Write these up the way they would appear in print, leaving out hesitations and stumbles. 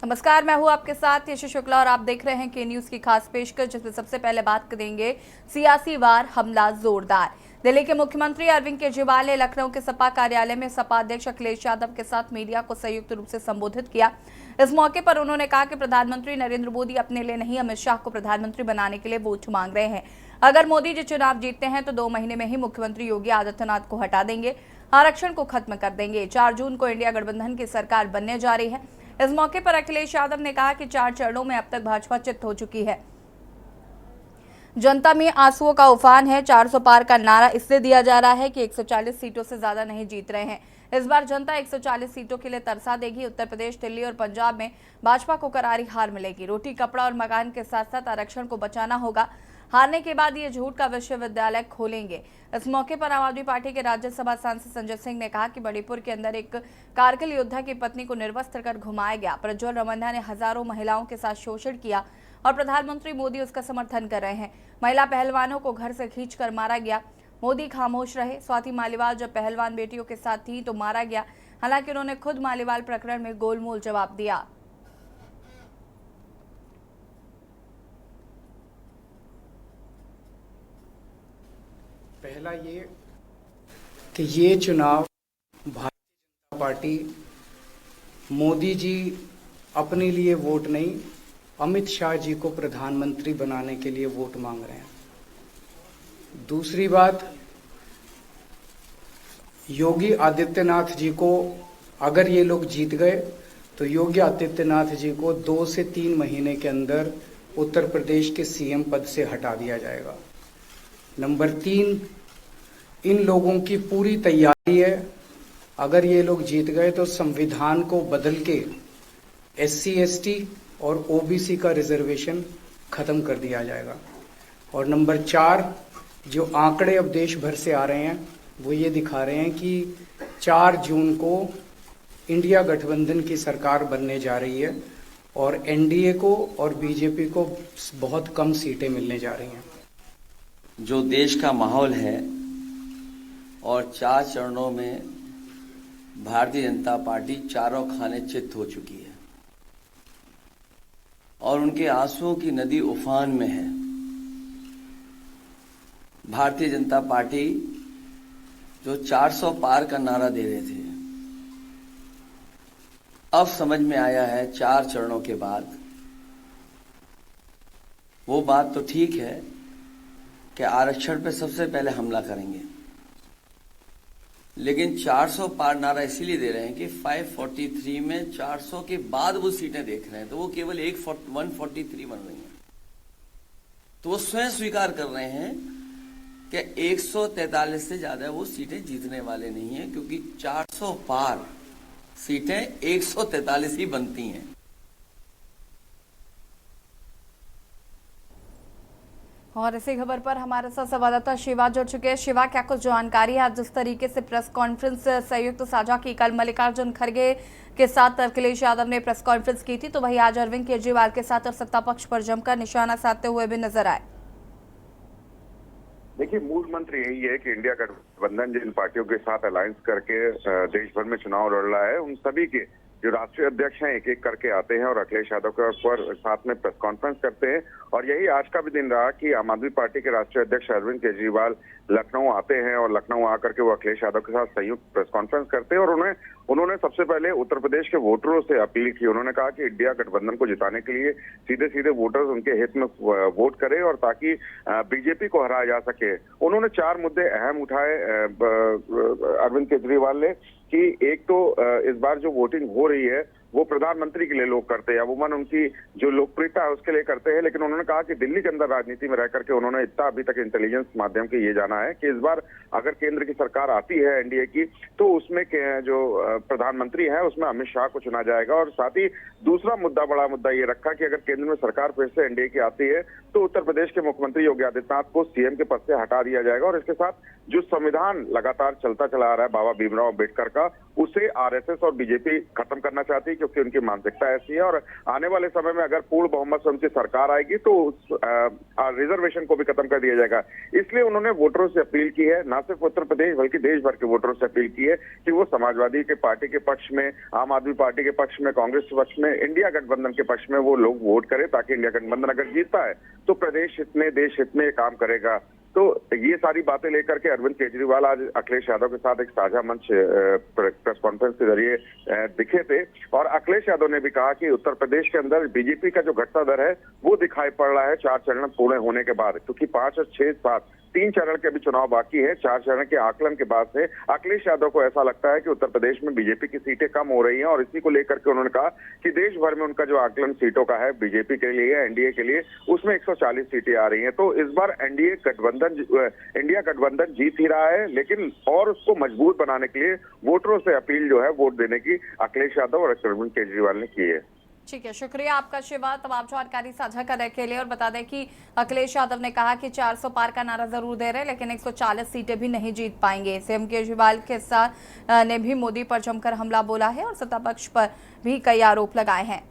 नमस्कार, मैं हूं आपके साथ यश शुक्ला और आप देख रहे हैं के न्यूज की खास पेशकश, जिसमें सबसे पहले बात करेंगे सियासी वार हमला जोरदार। दिल्ली के मुख्यमंत्री अरविंद केजरीवाल ने लखनऊ के सपा कार्यालय में सपा अध्यक्ष अखिलेश यादव के साथ मीडिया को संयुक्त रूप से संबोधित किया। इस मौके पर उन्होंने कहा कि प्रधानमंत्री नरेंद्र मोदी अपने लिए नहीं, अमित शाह को प्रधानमंत्री बनाने के लिए वोट मांग रहे हैं। अगर मोदी जी चुनाव जीतते हैं तो 2 महीने में ही मुख्यमंत्री योगी आदित्यनाथ को हटा देंगे, आरक्षण को खत्म कर देंगे। 4 जून को इंडिया गठबंधन की सरकार बनने जा रही है। इस मौके पर अखिलेश यादव ने कहा कि 4 चरणों में अब तक भाजपा चित हो चुकी है। जनता में आंसुओं का उफान है। 400 पार का नारा इसलिए दिया जा रहा है कि 140 सीटों से ज्यादा नहीं जीत रहे हैं। इस बार जनता 140 सीटों के लिए तरसा देगी। उत्तर प्रदेश, दिल्ली और पंजाब में भाजपा को करारी हार मिलेगी। रोटी, कपड़ा और मकान के साथ साथ आरक्षण को बचाना होगा। हारने के बाद ये झूठ का विश्वविद्यालय खोलेंगे। इस मौके पर आम आदमी पार्टी के राज्यसभा सांसद संजय सिंह ने कहा कि मणिपुर के अंदर एक कारगिल योद्धा की पत्नी को निर्वस्त्र कर घुमाया गया। प्रज्वल रमन्ना ने हजारों महिलाओं के साथ शोषण किया और प्रधानमंत्री मोदी उसका समर्थन कर रहे हैं। महिला पहलवानों को घर से खींचकर मारा गया, मोदी खामोश रहे। स्वाति मालीवाल जब पहलवान बेटियों के साथ थी तो मारा गया। हालांकि उन्होंने खुद मालीवाल प्रकरण में गोलमोल जवाब दिया। पहला ये कि ये चुनाव भारतीय जनता पार्टी मोदी जी अपने लिए वोट नहीं, अमित शाह जी को प्रधानमंत्री बनाने के लिए वोट मांग रहे हैं। दूसरी बात, योगी आदित्यनाथ जी को अगर ये लोग जीत गए तो योगी आदित्यनाथ जी को 2 से 3 महीने के अंदर उत्तर प्रदेश के सीएम पद से हटा दिया जाएगा। नंबर 3, इन लोगों की पूरी तैयारी है, अगर ये लोग जीत गए तो संविधान को बदल के SC ST और OBC का रिजर्वेशन खत्म कर दिया जाएगा। और नंबर 4, जो आंकड़े अब देश भर से आ रहे हैं वो ये दिखा रहे हैं कि 4 जून को इंडिया गठबंधन की सरकार बनने जा रही है और NDA को और BJP को बहुत कम सीटें मिलने जा रही हैं। जो देश का माहौल है और 4 चरणों में भारतीय जनता पार्टी चारों खाने चित हो चुकी है और उनके आंसुओं की नदी उफान में है। भारतीय जनता पार्टी जो 400 पार का नारा दे रहे थे, अब समझ में आया है 4 चरणों के बाद। वो बात तो ठीक है कि आरक्षण पे सबसे पहले हमला करेंगे, लेकिन 400 पार नारा इसीलिए दे रहे हैं कि 543 में 400 के बाद वो सीटें देख रहे हैं, तो वो केवल 143 बन रही हैं। तो वो स्वयं स्वीकार कर रहे हैं कि 143 से ज्यादा वो सीटें जीतने वाले नहीं हैं, क्योंकि 400 पार सीटें 143 ही बनती हैं। और इसी खबर पर हमारे साथ संवाददाता शिवा जुड़ चुके हैं। शिवा, क्या कुछ जानकारी है? आज जिस तरीके से प्रेस कॉन्फ्रेंस संयुक्त साझा की, कल मल्लिकार्जुन खड़गे के साथ अखिलेश यादव ने प्रेस कॉन्फ्रेंस की थी, तो वही आज अरविंद केजरीवाल के साथ और सत्ता पक्ष पर जमकर निशाना साधते हुए भी नजर आए। देखिए, मूल मंत्र यही है कि इंडिया गठबंधन जिन पार्टियों के साथ अलायंस करके देश भर में चुनाव लड़ रहा है, उन सभी के जो राष्ट्रीय अध्यक्ष हैं एक एक करके आते हैं और अखिलेश यादव के ऊपर साथ में प्रेस कॉन्फ्रेंस करते हैं। और यही आज का भी दिन रहा कि आम आदमी पार्टी के राष्ट्रीय अध्यक्ष अरविंद केजरीवाल लखनऊ आते हैं और लखनऊ आकर के वो अखिलेश यादव के साथ संयुक्त प्रेस कॉन्फ्रेंस करते हैं। और उन्होंने सबसे पहले उत्तर प्रदेश के वोटरों से अपील की। उन्होंने कहा कि इंडिया गठबंधन को जिताने के लिए सीधे सीधे वोटर्स उनके हित में वोट करें और ताकि बीजेपी को हराया जा सके। उन्होंने 4 मुद्दे अहम उठाए अरविंद केजरीवाल ने कि एक तो इस बार जो वोटिंग हो रही है वो प्रधानमंत्री के लिए लोग करते हैं, अमूमन उनकी जो लोकप्रियता है उसके लिए करते हैं। लेकिन उन्होंने कहा कि दिल्ली के अंदर राजनीति में रह करके उन्होंने इतना अभी तक इंटेलिजेंस माध्यम के ये जाना है कि इस बार अगर केंद्र की सरकार आती है एनडीए की, तो उसमें जो प्रधानमंत्री है उसमें अमित शाह को चुना जाएगा। और साथ ही दूसरा मुद्दा, बड़ा मुद्दा ये रखा कि अगर केंद्र में सरकार फिर से एनडीए की आती है तो उत्तर प्रदेश के मुख्यमंत्री योगी आदित्यनाथ को सीएम के पद से हटा दिया जाएगा। और इसके साथ जो संविधान लगातार चलता चला आ रहा है बाबा भीमराव अम्बेडकर का, उसे आरएसएस और बीजेपी खत्म करना चाहती है, क्योंकि उनकी मानसिकता ऐसी है। और आने वाले समय में अगर पूर्ण बहुमत से उनकी सरकार आएगी तो उस रिजर्वेशन को भी खत्म कर दिया जाएगा। इसलिए उन्होंने वोटरों से अपील की है, न सिर्फ उत्तर प्रदेश बल्कि देश भर के वोटरों से अपील की है कि वो समाजवादी के पार्टी के पक्ष में, आम आदमी पार्टी के पक्ष में, कांग्रेस के पक्ष में, इंडिया गठबंधन के पक्ष में वो लोग वोट करें, ताकि इंडिया गठबंधन अगर जीतता है तो प्रदेश हित में, देश हित में काम करेगा। तो ये सारी बातें लेकर के अरविंद केजरीवाल आज अखिलेश यादव के साथ एक साझा मंच प्रेस कॉन्फ्रेंस के जरिए दिखे थे। और अखिलेश यादव ने भी कहा कि उत्तर प्रदेश के अंदर बीजेपी का जो घटता दर है वो दिखाई पड़ रहा है 4 चरण पूर्ण होने के बाद, क्योंकि 5 और 6, 7 3 चरण के अभी चुनाव बाकी है। 4 चरण के आकलन के बाद से अखिलेश यादव को ऐसा लगता है कि उत्तर प्रदेश में बीजेपी की सीटें कम हो रही हैं। और इसी को लेकर के उन्होंने कहा कि देश भर में उनका जो आकलन सीटों का है बीजेपी के लिए, एनडीए के लिए, उसमें 140 सीटें आ रही हैं। तो इस बार इंडिया गठबंधन जीत ही रहा है, लेकिन और उसको मजबूत बनाने के लिए वोटरों से अपील जो है वोट देने की अखिलेश यादव और अरविंद केजरीवाल ने की है। ठीक है, शुक्रिया आपका शिवा तमाम जानकारी साझा करने के लिए। और बता दें कि अखिलेश यादव ने कहा कि 400 पार का नारा जरूर दे रहे हैं, लेकिन 140 सीटें भी नहीं जीत पाएंगे। सीएम केजरीवाल के साथ ने भी मोदी पर जमकर हमला बोला है और सत्ता पक्ष पर भी कई आरोप लगाए हैं।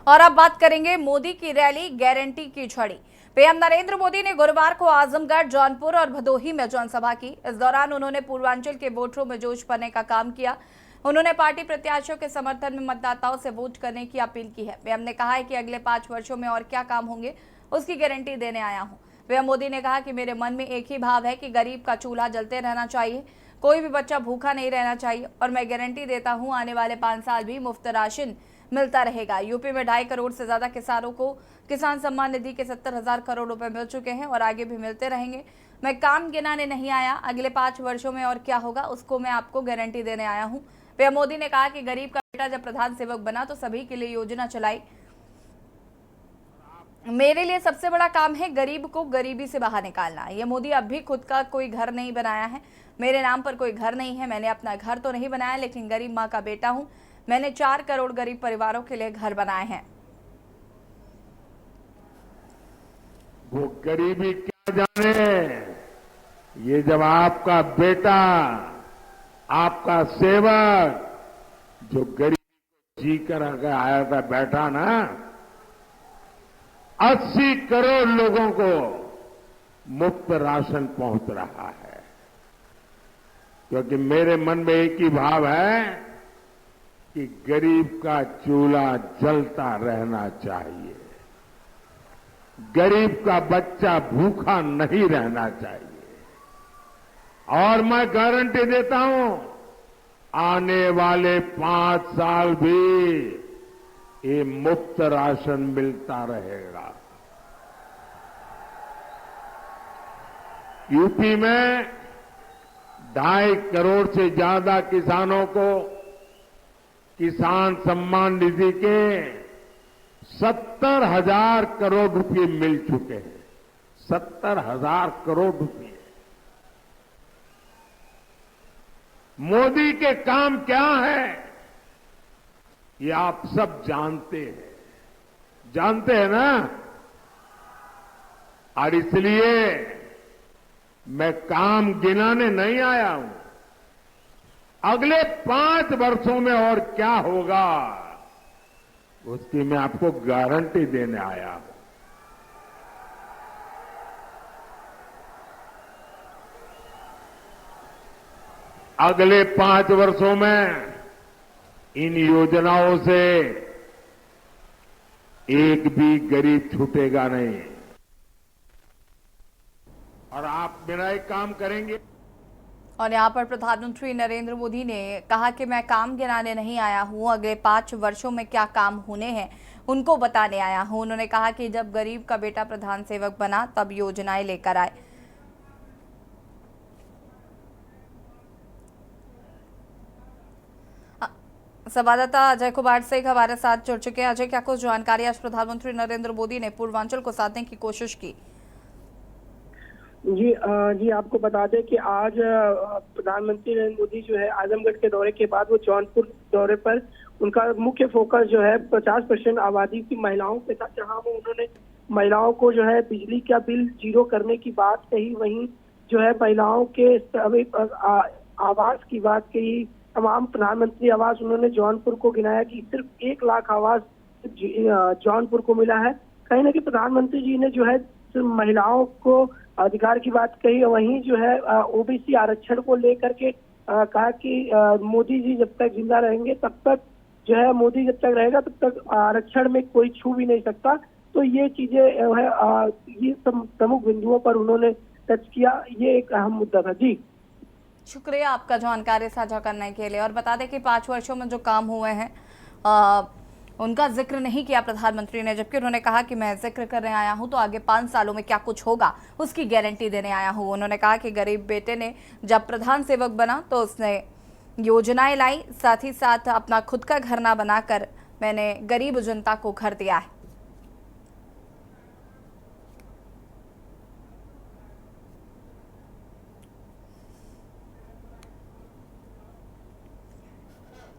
और अब बात करेंगे मोदी की रैली गारंटी की झड़ी। पीएम नरेंद्र मोदी ने गुरुवार को आजमगढ़, जौनपुर और भदोही में जनसभा की। इस दौरान उन्होंने पूर्वांचल के वोटरों में जोश भरने का काम किया। उन्होंने पार्टी प्रत्याशियों के समर्थन में मतदाताओं से वोट करने की अपील की है। पीएम ने कहा है कि अगले 5 वर्षों में और क्या काम होंगे उसकी गारंटी देने आया हूं। पीएम मोदी ने कहा कि मेरे मन में एक ही भाव है कि गरीब का चूल्हा जलते रहना चाहिए, कोई भी बच्चा भूखा नहीं रहना चाहिए, और मैं गारंटी देता हूं आने वाले 5 साल भी मुफ्त राशन मिलता रहेगा। यूपी में 2.5 करोड़ से ज्यादा किसानों को किसान सम्मान निधि के 70,000 करोड़ रुपए मिल चुके हैं और आगे भी मिलते रहेंगे। मैं काम गिनाने नहीं आया, अगले 5 वर्षों में और क्या होगा उसको मैं आपको गारंटी देने आया हूं। पीएम मोदी ने कहा कि गरीब का बेटा जब प्रधान सेवक बना तो सभी के लिए योजना चलाई। मेरे लिए सबसे बड़ा काम है गरीब को गरीबी से बाहर निकालना। ये मोदी अब भी खुद का कोई घर नहीं बनाया है, मेरे नाम पर कोई घर नहीं है, मैंने अपना घर तो नहीं बनाया, लेकिन गरीब माँ का बेटा हूं। मैंने 4 करोड़ गरीब परिवारों के लिए घर बनाए हैं। वो गरीबी क्या जाने, ये जब आपका बेटा, आपका सेवक जो गरीबी को जी कर आया था बैठा ना, 80 करोड़ लोगों को मुफ्त राशन पहुंच रहा है। क्योंकि मेरे मन में एक ही भाव है कि गरीब का चूल्हा जलता रहना चाहिए, गरीब का बच्चा भूखा नहीं रहना चाहिए। और मैं गारंटी देता हूं आने वाले 5 साल भी ये मुफ्त राशन मिलता रहेगा। यूपी में 2.5 करोड़ से ज्यादा किसानों को किसान सम्मान निधि के 70,000 करोड़ रुपए मिल चुके हैं। 70,000 करोड़ रुपए। मोदी के काम क्या है ये आप सब जानते हैं ना। और इसलिए मैं काम गिनाने नहीं आया हूं, अगले 5 वर्षों में और क्या होगा उसकी मैं आपको गारंटी देने आया हूं। अगले 5 वर्षों में इन योजनाओं से एक भी गरीब छूटेगा नहीं। और आप मेरा एक काम करेंगे। और यहाँ पर प्रधानमंत्री नरेंद्र मोदी ने कहा कि मैं काम गिनाने नहीं आया हूँ, अगले 5 वर्षों में क्या काम होने हैं उनको बताने आया हूँ। उन्होंने कहा कि जब गरीब का बेटा प्रधान सेवक बना तब योजनाएं लेकर आए। संवाददाता अजय कुमार सिंह हमारे साथ जुड़ चुके हैं। अजय, क्या कुछ जानकारी आज प्रधानमंत्री नरेंद्र मोदी ने पूर्वांचल को साधने की कोशिश की? जी आपको बता दें कि आज प्रधानमंत्री नरेंद्र मोदी जो है आजमगढ़ के दौरे के बाद वो जौनपुर दौरे पर उनका मुख्य फोकस जो है 50% आबादी की महिलाओं के साथ, जहां वो उन्होंने महिलाओं को जो है बिजली का बिल जीरो करने की बात कही, वहीं जो है महिलाओं के सभी आवास की बात कही। तमाम प्रधानमंत्री आवास उन्होंने जौनपुर को गिनाया कि सिर्फ 1 लाख आवास जौनपुर को मिला है। कहीं ना कहीं प्रधानमंत्री जी ने जो है महिलाओं को अधिकार की बात कही, वहीं जो है ओबीसी आरक्षण को लेकर के कहा कि मोदी जी जब तक जिंदा रहेंगे तब तक जो है, मोदी जब तक रहेगा तब तक आरक्षण में कोई छू भी नहीं सकता। तो ये चीजें है ये सब प्रमुख बिंदुओं पर उन्होंने टच किया। ये एक अहम मुद्दा था। जी शुक्रिया आपका जानकारी साझा करने के लिए। और बता दें कि 5 वर्षों में जो काम हुए हैं उनका जिक्र नहीं किया प्रधानमंत्री ने, जबकि उन्होंने कहा कि मैं जिक्र करने आया हूं तो आगे 5 सालों में क्या कुछ होगा उसकी गारंटी देने आया हूं। उन्होंने कहा कि गरीब बेटे ने जब प्रधान सेवक बना तो उसने योजनाएं लाई, साथ ही साथ अपना खुद का घर ना बनाकर मैंने गरीब जनता को घर दिया है।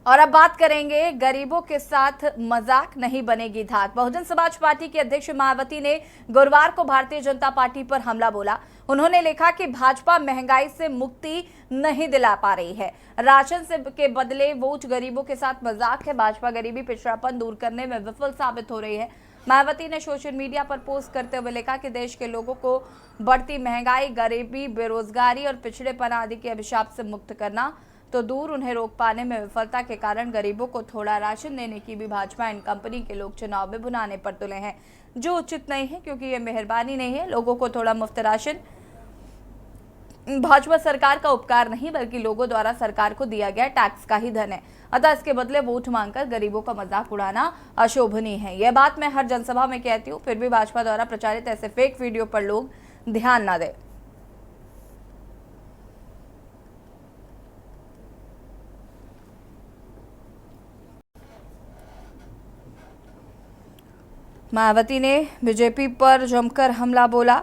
और अब बात करेंगे, गरीबों के साथ मजाक नहीं बनेगी धाक। बहुजन समाज पार्टी की अध्यक्ष मायावती ने गुरुवार को भारतीय जनता पार्टी पर हमला बोला। उन्होंने लिखा कि भाजपा महंगाई से मुक्ति नहीं दिला पा रही है, राशन से के बदले वोट गरीबों के साथ मजाक है। भाजपा गरीबी पिछड़ापन दूर करने में विफल साबित हो रही है। मायावती ने सोशल मीडिया पर पोस्ट करते हुए लिखा कि देश के लोगों को बढ़ती महंगाई, गरीबी, बेरोजगारी और पिछड़ेपन आदि के अभिशाप से मुक्त करना तो दूर, उन्हें रोक पाने में विफलता के कारण गरीबों को थोड़ा राशन देने की भी भाजपा एंड कंपनी के लोग चुनाव में बुनाने पर तुले हैं, जो उचित नहीं है, क्योंकि ये मेहरबानी नहीं है। लोगों को थोड़ा मुफ्त राशन भाजपा सरकार का उपकार नहीं बल्कि लोगों द्वारा सरकार को दिया गया टैक्स का ही धन है। अतः इसके बदले वोट मांगकर गरीबों का मजाक उड़ाना अशोभनीय है। यह बात मैं हर जनसभा में कहती हूँ, फिर भी भाजपा द्वारा प्रचारित ऐसे फेक वीडियो पर लोग ध्यान न दें। मायावती ने बीजेपी पर जमकर हमला बोला।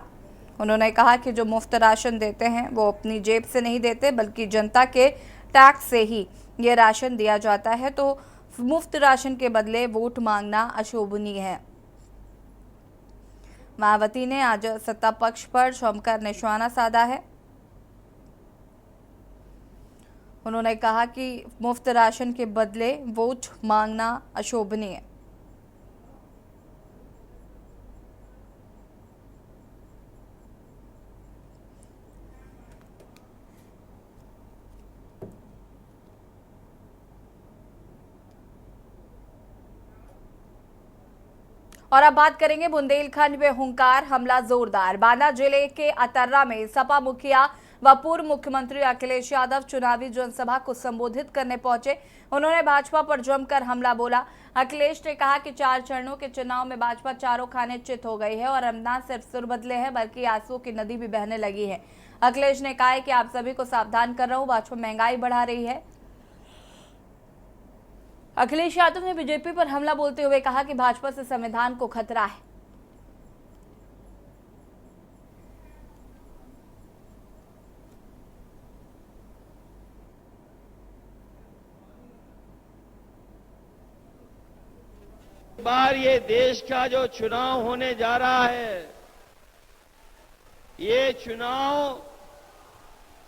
उन्होंने कहा कि जो मुफ्त राशन देते हैं वो अपनी जेब से नहीं देते बल्कि जनता के टैक्स से ही ये राशन दिया जाता है, तो मुफ्त राशन के बदले वोट मांगना अशोभनीय है। मायावती ने आज सत्ता पक्ष पर जमकर निशाना साधा है। उन्होंने कहा कि मुफ्त राशन के बदले वोट मांगना अशोभनीय है। और अब बात करेंगे बुंदेलखंड में हुंकार, हमला जोरदार। बांदा जिले के अतर्रा में सपा मुखिया व पूर्व मुख्यमंत्री अखिलेश यादव चुनावी जनसभा को संबोधित करने पहुंचे। उन्होंने भाजपा पर जमकर हमला बोला। अखिलेश ने कहा कि 4 चरणों के चुनाव में भाजपा चारों खाने चित हो गई है और अब न सिर्फ सुर बदले हैं बल्कि आंसुओं की नदी भी बहने लगी है। अखिलेश ने कहा है कि आप सभी को सावधान कर रहा हूं, भाजपा महंगाई बढ़ा रही है। अखिलेश यादव ने बीजेपी पर हमला बोलते हुए कहा कि भाजपा से संविधान को खतरा है। इस बार ये देश का जो चुनाव होने जा रहा है, ये चुनाव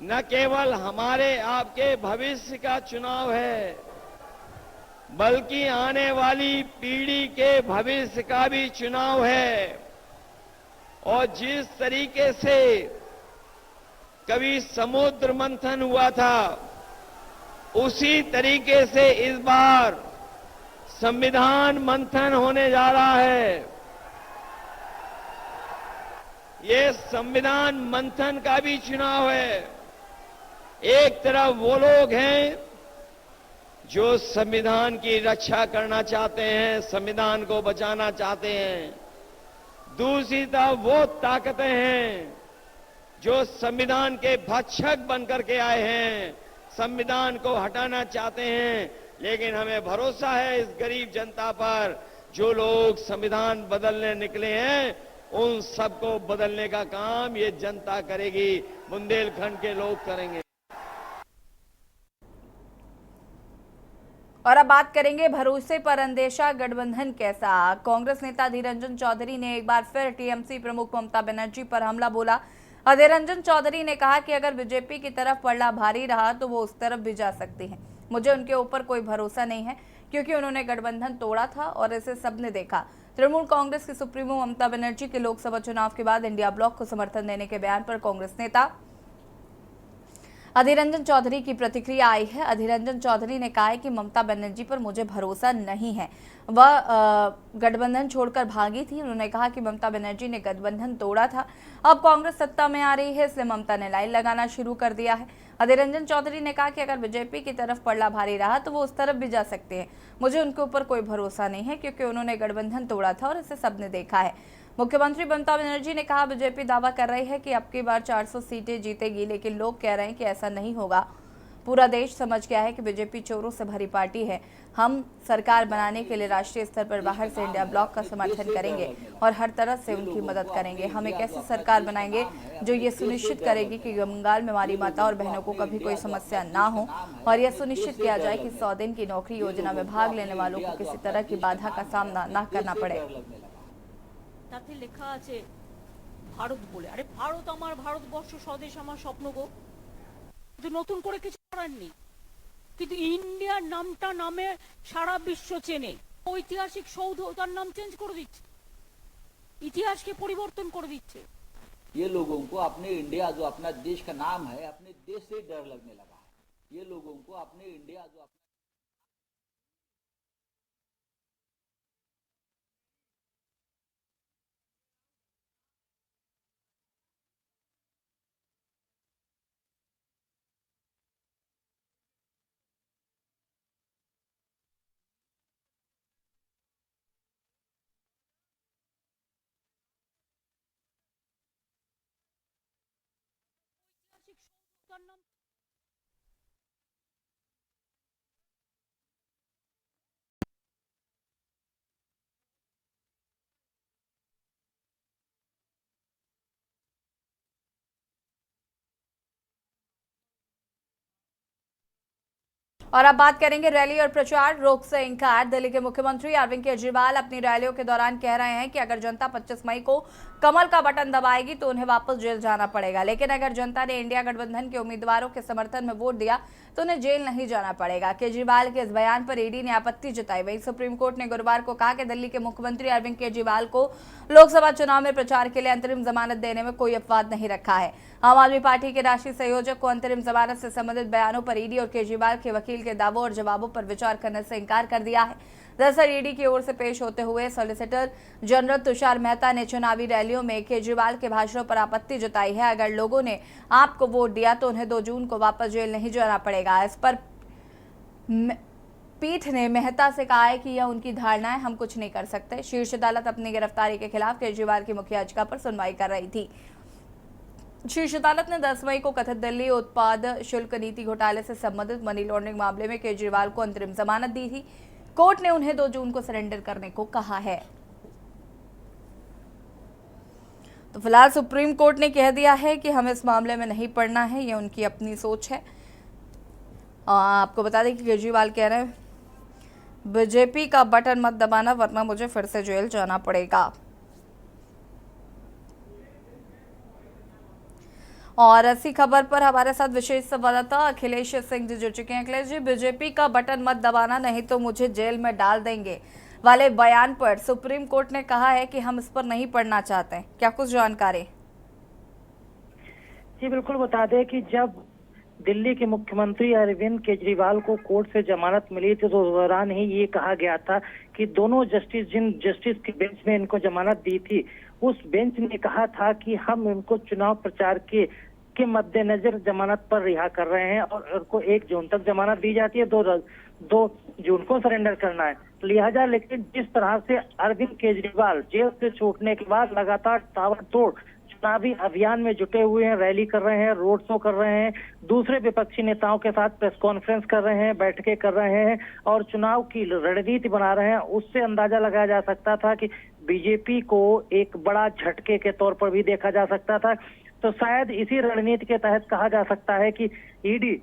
न केवल हमारे आपके भविष्य का चुनाव है बल्कि आने वाली पीढ़ी के भविष्य का भी चुनाव है। और जिस तरीके से कभी समुद्र मंथन हुआ था, उसी तरीके से इस बार संविधान मंथन होने जा रहा है। ये संविधान मंथन का भी चुनाव है। एक तरफ वो लोग हैं जो संविधान की रक्षा करना चाहते हैं, संविधान को बचाना चाहते हैं। दूसरी तरफ वो ताकतें हैं जो संविधान के भक्षक बनकर के आए हैं, संविधान को हटाना चाहते हैं। लेकिन हमें भरोसा है इस गरीब जनता पर, जो लोग संविधान बदलने निकले हैं उन सबको बदलने का काम ये जनता करेगी, बुंदेलखंड के लोग करेंगे। और अब बात करेंगे भरोसे पर अंदेशा गठबंधन कैसा। कांग्रेस नेता अधीर रंजन चौधरी ने एक बार फिर टीएमसी प्रमुख ममता बनर्जी पर हमला बोला। अधीर रंजन चौधरी ने कहा कि अगर बीजेपी की तरफ पलड़ा भारी रहा तो वो उस तरफ भी जा सकती है। मुझे उनके ऊपर कोई भरोसा नहीं है क्योंकि उन्होंने गठबंधन तोड़ा था और इसे सबने देखा। तृणमूल कांग्रेस की सुप्रीमो ममता बनर्जी के लोकसभा चुनाव के बाद इंडिया ब्लॉक को समर्थन देने के बयान पर कांग्रेस नेता अधीर रंजन चौधरी की प्रतिक्रिया आई है। अधीर रंजन चौधरी ने कहा है कि ममता बनर्जी पर मुझे भरोसा नहीं है, वह गठबंधन छोड़कर भागी थी। उन्होंने कहा कि ममता बनर्जी ने गठबंधन तोड़ा था, अब कांग्रेस सत्ता में आ रही है इसलिए ममता ने लाइन लगाना शुरू कर दिया है। अधीर रंजन चौधरी ने कहा कि अगर बीजेपी की तरफ पलड़ा भारी रहा तो वो उस तरफ भी जा सकते हैं। मुझे उनके ऊपर कोई भरोसा नहीं है क्योंकि उन्होंने गठबंधन तोड़ा था और इसे सबने देखा है। मुख्यमंत्री ममता बनर्जी ने कहा बीजेपी दावा कर रही है कि अब की बार 400 सीटें जीतेगी, लेकिन लोग कह रहे हैं कि ऐसा नहीं होगा। पूरा देश समझ गया है कि बीजेपी चोरों से भरी पार्टी है। हम सरकार बनाने के लिए राष्ट्रीय स्तर पर बाहर से इंडिया ब्लॉक का समर्थन करेंगे और हर तरह से उनकी मदद करेंगे। हम एक ऐसी सरकार बनाएंगे जो ये सुनिश्चित करेगी कि बंगाल में हमारी माता और बहनों को कभी कोई समस्या ना हो और यह सुनिश्चित किया जाए कि 100 दिन की नौकरी योजना में भाग लेने वालों को किसी तरह की बाधा का सामना न करना पड़े। তাতে লেখা আছে ভারত বলে। আরে ভারত আমার, ভারতবর্ষ স্বদেশ আমার স্বপ্ন গো, কিন্তু নতুন করে কিছু করার নেই। কিন্তু ইন্ডিয়ার নামটা নামে সারা বিশ্ব চেনে, ঐতিহাসিক সৌধ তার নাম চেঞ্জ করে দিচ্ছে, ইতিহাসকে পরিবর্তন করে দিচ্ছে। ये लोगों को अपने इंडिया जो अपना देश का नाम है, अपने देश से डर लगने लगा है। ये लोगों को अपने इंडिया जो তার নাম और अब बात करेंगे रैली और प्रचार रोक से इंकार। दिल्ली के मुख्यमंत्री अरविंद केजरीवाल अपनी रैलियों के दौरान कह रहे हैं कि अगर जनता 25 मई को कमल का बटन दबाएगी तो उन्हें वापस जेल जाना पड़ेगा, लेकिन अगर जनता ने इंडिया गठबंधन के उम्मीदवारों के समर्थन में वोट दिया तो उन्हें जेल नहीं जाना पड़ेगा। केजरीवाल के इस बयान पर ईडी ने आपत्ति जताई। वहीं सुप्रीम कोर्ट ने गुरुवार को कहा कि दिल्ली के मुख्यमंत्री अरविंद केजरीवाल को लोकसभा चुनाव में प्रचार के लिए अंतरिम जमानत देने में कोई अपवाद नहीं रखा है। आम आदमी पार्टी के राष्ट्रीय संयोजक को अंतरिम जमानत से संबंधित बयानों पर ईडी और केजरीवाल के वकील के दावों और जवाबों पर विचार करने से इंकार कर दिया है। दरअसल ईडी की ओर से पेश होते हुए सॉलिसिटर जनरल तुषार मेहता ने चुनावी रैलियों में केजरीवाल के भाषणों पर आपत्ति जताई है। अगर लोगों ने आपको वोट दिया तो उन्हें 2 जून को वापस जेल नहीं जाना पड़ेगा। इस पर पीठ ने मेहता से कहा है कि यह उनकी धारणा है, हम कुछ नहीं कर सकते। शीर्ष अदालत अपनी गिरफ्तारी के खिलाफ केजरीवाल की मुख्य याचिका पर सुनवाई कर रही थी। शीर्ष अदालत ने 10 मई को कथित दिल्ली उत्पाद शुल्क नीति घोटाले से संबंधित मनी लॉन्ड्रिंग मामले में केजरीवाल को अंतरिम जमानत दी थी। कोर्ट ने उन्हें 2 जून को सरेंडर करने को कहा है। तो फिलहाल सुप्रीम कोर्ट ने कह दिया है कि हमें इस मामले में नहीं पड़ना है, ये उनकी अपनी सोच है। आपको बता दें कि केजरीवाल कह रहे हैं बीजेपी का बटन मत दबाना वरना मुझे फिर से जेल जाना पड़ेगा। और ऐसी खबर पर हमारे साथ विशेष संवाददाता अखिलेश सिंह जी जुड़ चुके हैं। अखिलेश जी, बीजेपी का बटन मत दबाना नहीं तो मुझे जेल में डाल देंगे वाले बयान पर सुप्रीम कोर्ट ने कहा है कि हम इस पर नहीं पढ़ना चाहते हैं, क्या कुछ जानकारी? जी बिल्कुल, बता दें कि जब दिल्ली के मुख्यमंत्री अरविंद केजरीवाल को कोर्ट से जमानत मिली थी तो उस दौरान ही ये कहा गया था कि दोनों जिन जस्टिस की बेंच ने इनको जमानत दी थी, उस बेंच ने कहा था कि हम इनको चुनाव प्रचार के मद्देनजर जमानत पर रिहा कर रहे हैं और उनको 1 जून तक जमानत दी जाती है, 2 जून को सरेंडर करना है। लिहाजा लेकिन जिस तरह से अरविंद केजरीवाल जेल से छूटने के बाद लगातार ताबड़तोड़ चुनावी अभियान में जुटे हुए हैं, रैली कर रहे हैं, रोड शो कर रहे हैं, दूसरे विपक्षी नेताओं के साथ प्रेस कॉन्फ्रेंस कर रहे हैं, बैठकें कर रहे हैं और चुनाव की रणनीति बना रहे हैं, उससे अंदाजा लगाया जा सकता था कि बीजेपी को एक बड़ा झटके के तौर पर भी देखा जा सकता था। तो शायद इसी रणनीति के तहत कहा जा सकता है कि ईडी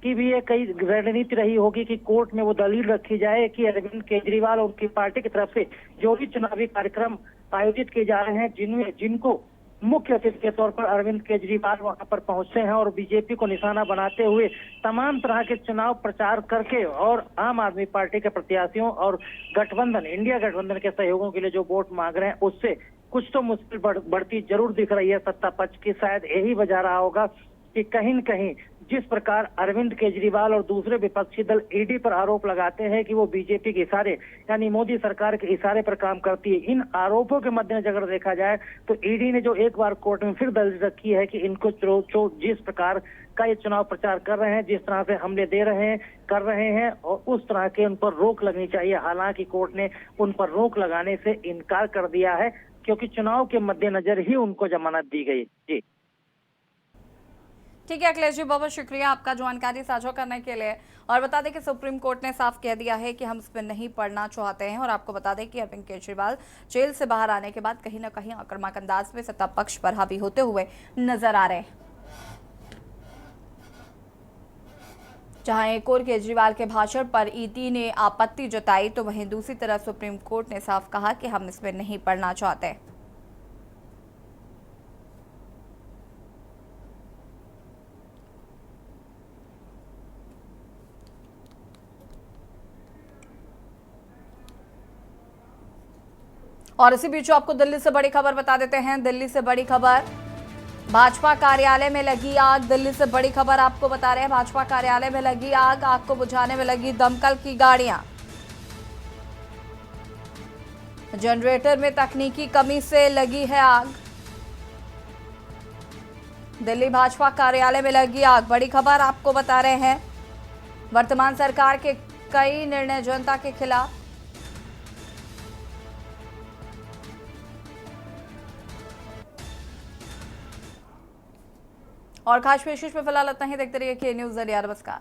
की भी एक कई रणनीति रही होगी कि कोर्ट में वो दलील रखी जाए कि अरविंद केजरीवाल और उनकी पार्टी की तरफ से जो भी चुनावी कार्यक्रम आयोजित किए जा रहे हैं, जिनको मुख्य अतिथि के तौर पर अरविंद केजरीवाल वहां पर पहुंचते हैं और बीजेपी को निशाना बनाते हुए तमाम तरह के चुनाव प्रचार करके और आम आदमी पार्टी के प्रत्याशियों और गठबंधन, इंडिया गठबंधन के सहयोगों के लिए जो वोट मांग रहे हैं, उससे कुछ तो मुश्किल बढ़ती जरूर दिख रही है सत्ता पक्ष की। शायद यही वजह रहा होगा कि कहीं न कहीं जिस प्रकार अरविंद केजरीवाल और दूसरे विपक्षी दल ईडी पर आरोप लगाते हैं कि वो बीजेपी के इशारे यानी मोदी सरकार के इशारे पर काम करती है, इन आरोपों के मद्देनजर अगर देखा जाए तो ईडी ने जो एक बार कोर्ट में फिर दलील रखी है कि इनको जिस प्रकार का ये चुनाव प्रचार कर रहे हैं, जिस तरह से हमले दे रहे हैं, कर रहे हैं, और उस तरह के उन पर रोक लगनी चाहिए। हालांकि कोर्ट ने उन पर रोक लगाने से इनकार कर दिया है क्योंकि चुनाव के मद्देनजर ही उनको जमानत दी गई। जी ठीक है अखिलेश जी, बहुत बहुत शुक्रिया आपका जानकारी साझा करने के लिए। और बता दें कि सुप्रीम कोर्ट ने साफ कह दिया है कि हम इस पर नहीं पढ़ना चाहते हैं। और आपको बता दें कि अरविंद केजरीवाल जेल से बाहर आने के बाद कहीं ना कहीं आक्रामक अंदाज में सत्ता पक्ष पर हावी होते हुए नजर आ रहे हैं। जहां एक और केजरीवाल के भाषण पर ईडी ने आपत्ति जताई तो वहीं दूसरी तरफ सुप्रीम कोर्ट ने साफ कहा कि हम इसमें नहीं पढ़ना चाहते। और इसी बीच आपको दिल्ली से बड़ी खबर बता देते हैं। दिल्ली से बड़ी खबर, भाजपा कार्यालय में लगी आग। दिल्ली से बड़ी खबर आपको बता रहे हैं, भाजपा कार्यालय में लगी आग। आग को बुझाने में लगी दमकल की गाड़ियां। जनरेटर में तकनीकी कमी से लगी है आग। दिल्ली भाजपा कार्यालय में लगी आग, बड़ी खबर आपको बता रहे हैं। वर्तमान सरकार के कई निर्णय जनता के खिलाफ। और खास पेशिश में फिलहाल इतना ही। देखते रहिए के न्यूज़ ज़रिया। नमस्कार।